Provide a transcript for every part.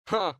Huh.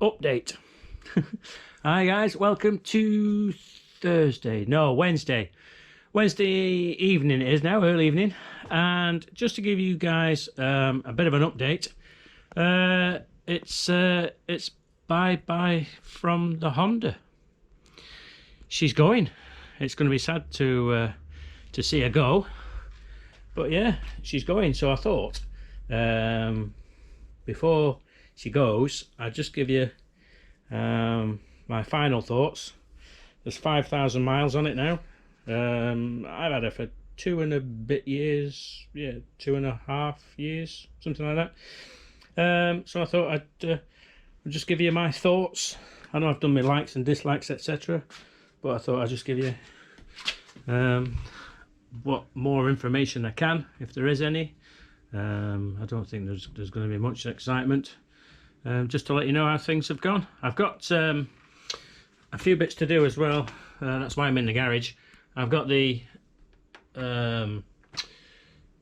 Update. Hi guys, welcome to Wednesday evening. It is now, early evening, and just to give you guys a bit of an update, it's bye from the Honda. She's going. It's going to be sad to see her go, but yeah, she's going. So I thought before she goes, I'll just give you my final thoughts. There's 5,000 miles on it now. I've had her for 2.5 years, 2.5 years, something like that. So I thought I'd just give you my thoughts. I know I've done my likes and dislikes, etc., but I thought I'd just give you what more information I can, if there is any. I don't think there's going to be much excitement. Just to let you know how things have gone. I've got a few bits to do as well. That's why I'm in the garage. I've got the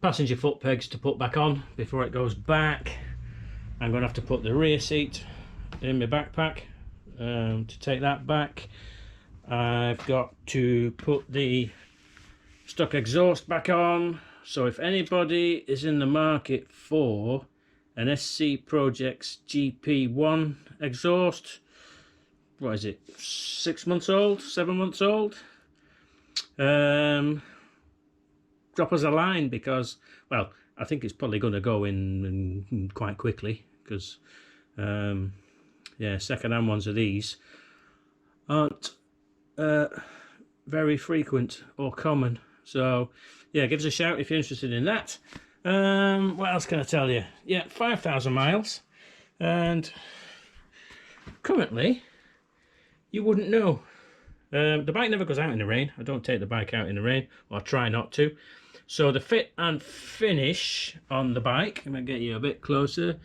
passenger foot pegs to put back on before it goes back. I'm going to have to put the rear seat in my backpack to take that back. I've got to put the stock exhaust back on. So if anybody is in the market for an SC Projects GP1 exhaust, what is it, 6 months old, 7 months old, drop us a line, because, well, I think it's probably going to go in quite quickly, because yeah, second-hand ones of these aren't very frequent or common. So yeah, give us a shout if you're interested in that. What else can I tell you? Yeah, 5,000 miles, and currently you wouldn't know. The bike never goes out in the rain. I don't take the bike out in the rain, or I try not to. So the fit and finish on the bike, I'm going to get you a bit closer.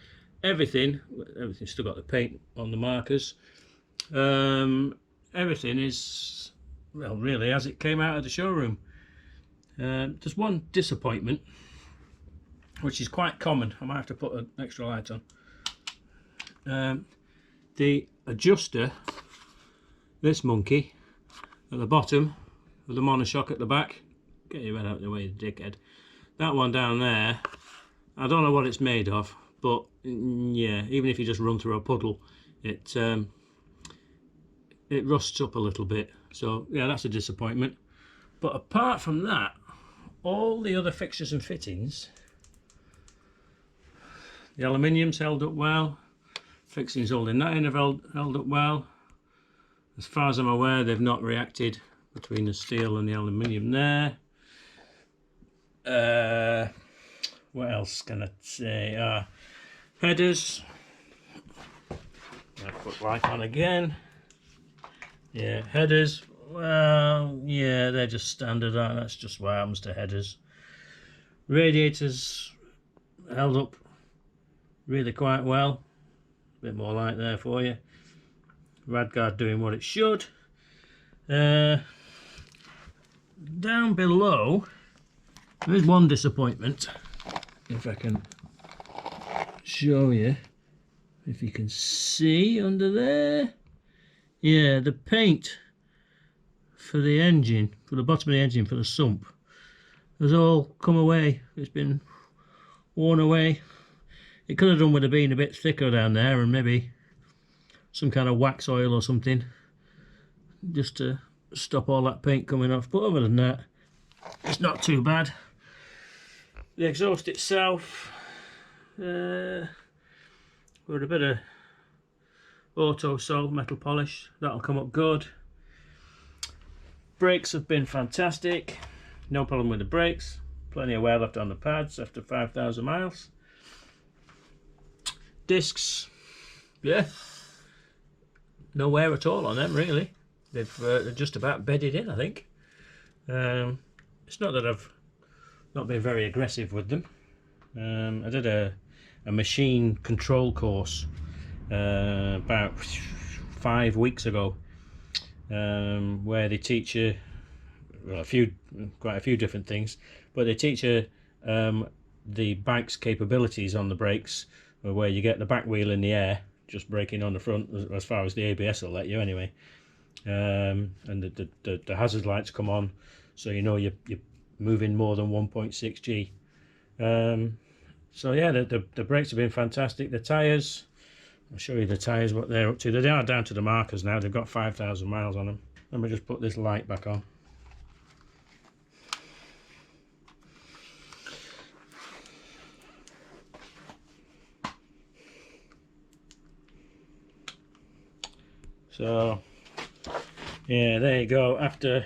Everything's still got the paint on the markers. Everything is, well, really as it came out of the showroom. There's one disappointment, which is quite common. I might have to put an extra light on. The adjuster, this monkey, at the bottom, with the monoshock at the back. Get your head out of the way, you dickhead. That one down there, I don't know what it's made of, but yeah, even if you just run through a puddle, it rusts up a little bit. So yeah, that's a disappointment. But apart from that, all the other fixtures and fittings, the aluminium's held up well, fixings holding that in have held up well. As far as I'm aware, they've not reacted between the steel and the aluminium there. What else can I say? Headers. I'll put light on again. Yeah, headers. Well, yeah, they're just standard. That's just what happens to headers. Radiators held up really quite well. A bit more light there for you. Radguard doing what it should. Down below, there's one disappointment. If I can show you, if you can see under there. Yeah, the paint for the engine, for the bottom of the engine, for the sump, has all come away. It's been worn away. It could have done with it being a bit thicker down there, and maybe some kind of wax oil or something, just to stop all that paint coming off. But other than that, it's not too bad. The exhaust itself, with a bit of auto sol metal polish, that'll come up good. Brakes have been fantastic, no problem with the brakes, plenty of wear left on the pads after 5,000 miles. Discs, yeah, no wear at all on them really. They're just about bedded in, I think. It's not that I've not been very aggressive with them. I did a machine control course about 5 weeks ago, where they teach you quite a few different things, but they teach you the bike's capabilities on the brakes, where you get the back wheel in the air, just braking on the front, as far as the ABS will let you anyway, and the hazard lights come on, so you know you're moving more than 1.6 G. So yeah, the brakes have been fantastic. The tyres, I'll show you the tyres, what they're up to. They are down to the markers now. They've got 5,000 miles on them. Let me just put this light back on. So yeah, there you go. After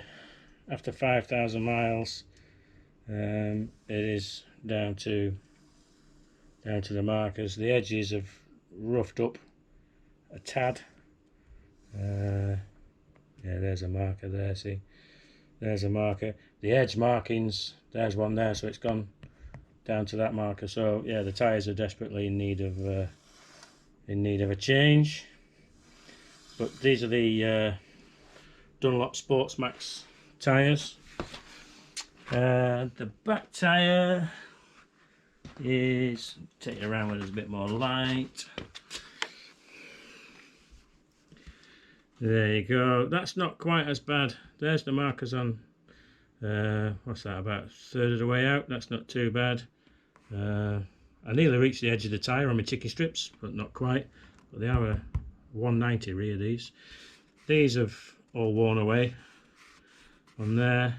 5,000 miles, it is down to the markers. The edges have roughed up a tad. Yeah, there's a marker there. See, there's a marker. The edge markings, there's one there, so it's gone down to that marker. So yeah, the tyres are desperately in need of a change. But these are the Dunlop Sports Max tyres. The back tyre is, take it around when there's a bit more light. There you go. That's not quite as bad. There's the markers on, what's that, about a third of the way out. That's not too bad. I nearly reached the edge of the tyre on my chicky strips, but not quite. But they are a 190 rear, these. These have all worn away on there,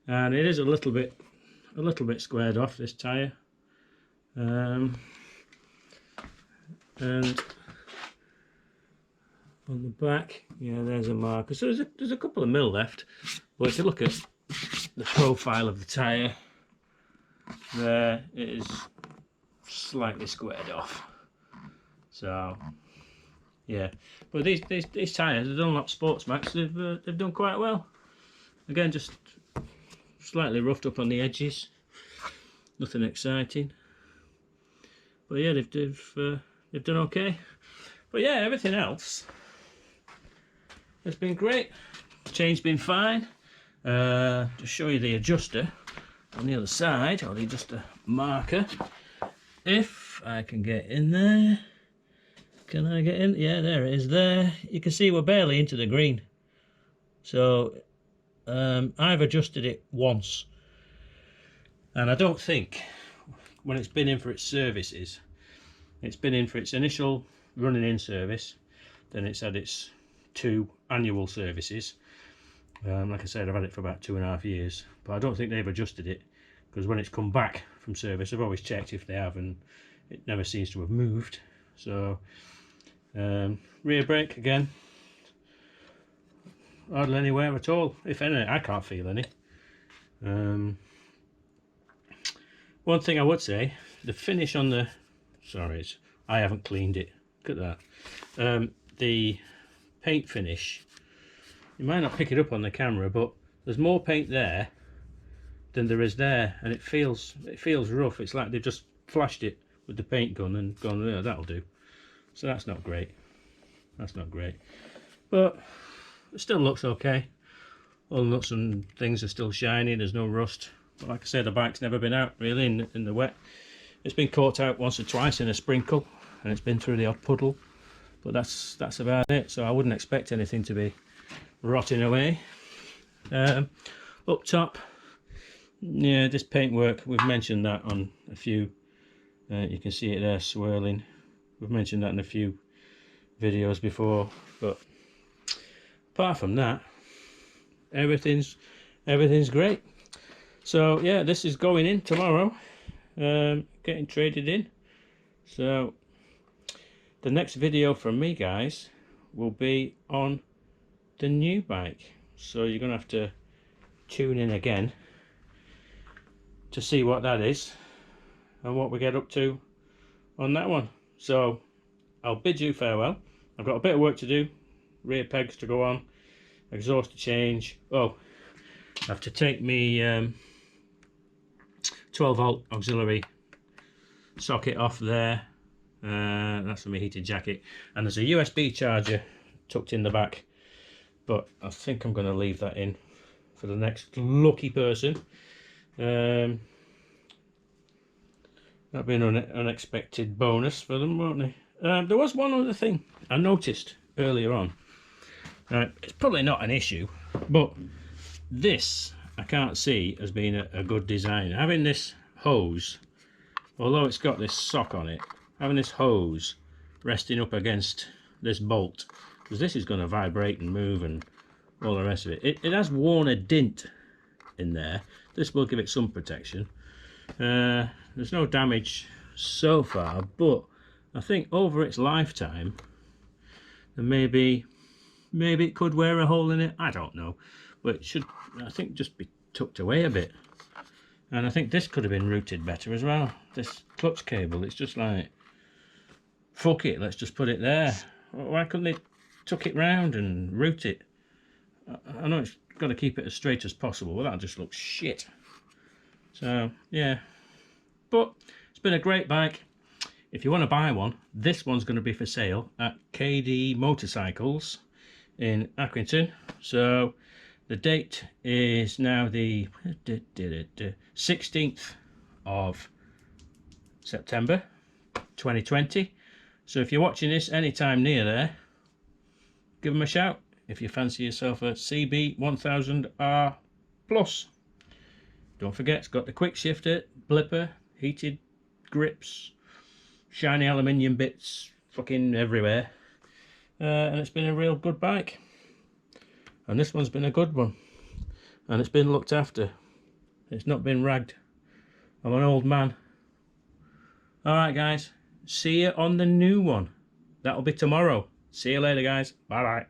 and it is a little bit squared off, this tyre. And on the back, yeah, there's a marker. So there's a couple of mil left, but if you look at the profile of the tyre, there, it is slightly squared off. So yeah, but these tyres, the Dunlop Sports Max, they've done quite well. Again, just slightly roughed up on the edges, nothing exciting. But yeah, they've done okay. But yeah, everything else has been great. Chain's been fine. Just show you the adjuster on the other side, or the adjuster marker. If I can get in there. Can I get in? Yeah, there it is there. You can see we're barely into the green. So I've adjusted it once. And I don't think, when it's been in for its services, it's been in for its initial running in service, then it's had its 2 annual services. Like I said, I've had it for about 2.5 years, but I don't think they've adjusted it, because when it's come back from service, I've always checked if they have, and it never seems to have moved. So rear brake again, hardly anywhere at all. If any, I can't feel any. One thing I would say, the finish on the, sorry, I haven't cleaned it, look at that. The paint finish, you might not pick it up on the camera, but there's more paint there than there is there, and it feels rough. It's like they've just flashed it with the paint gun and gone, oh, that'll do. So that's not great. That's not great, but it still looks okay. All the nuts and things are still shiny. There's no rust. But like I said, the bike's never been out really in the wet. It's been caught out once or twice in a sprinkle, and it's been through the odd puddle. But that's about it. So I wouldn't expect anything to be rotting away. Up top, yeah, this paintwork, we've mentioned that on a few. You can see it there swirling. We've mentioned that in a few videos before, but apart from that, everything's great. So yeah, this is going in tomorrow, getting traded in. So the next video from me, guys, will be on the new bike, so you're gonna have to tune in again to see what that is and what we get up to on that one. So I'll bid you farewell. I've got a bit of work to do, rear pegs to go on, exhaust to change. Oh, I have to take me 12-volt auxiliary socket off there. That's for my heated jacket, and there's a USB charger tucked in the back, but I think I'm going to leave that in for the next lucky person. That'd be an unexpected bonus for them, won't they? There was one other thing I noticed earlier on. It's probably not an issue, but this I can't see as being a good design. Having this hose, although it's got this sock on it, having this hose resting up against this bolt, because this is going to vibrate and move and all the rest of it. It has worn a dint in there. This will give it some protection. There's no damage so far, but I think over its lifetime there maybe it could wear a hole in it. I don't know, but it should, I think, just be tucked away a bit. And I think this could have been routed better as well. This clutch cable, it's just like, fuck it, let's just put it there. Why couldn't they tuck it round and route it? I know it's got to keep it as straight as possible, but that just looks shit. So yeah, but it's been a great bike. If you want to buy one, this one's going to be for sale at KD Motorcycles in Accrington. So the date is now the 16th of September 2020. So if you're watching this anytime near there, give them a shout if you fancy yourself a CB 1000R Plus. Don't forget, it's got the quick shifter, blipper, heated grips, shiny aluminium bits fucking everywhere, and it's been a real good bike. And this one's been a good one, and it's been looked after. It's not been ragged. I'm an old man. Alright guys, see you on the new one. That'll be tomorrow. See you later guys. Bye bye.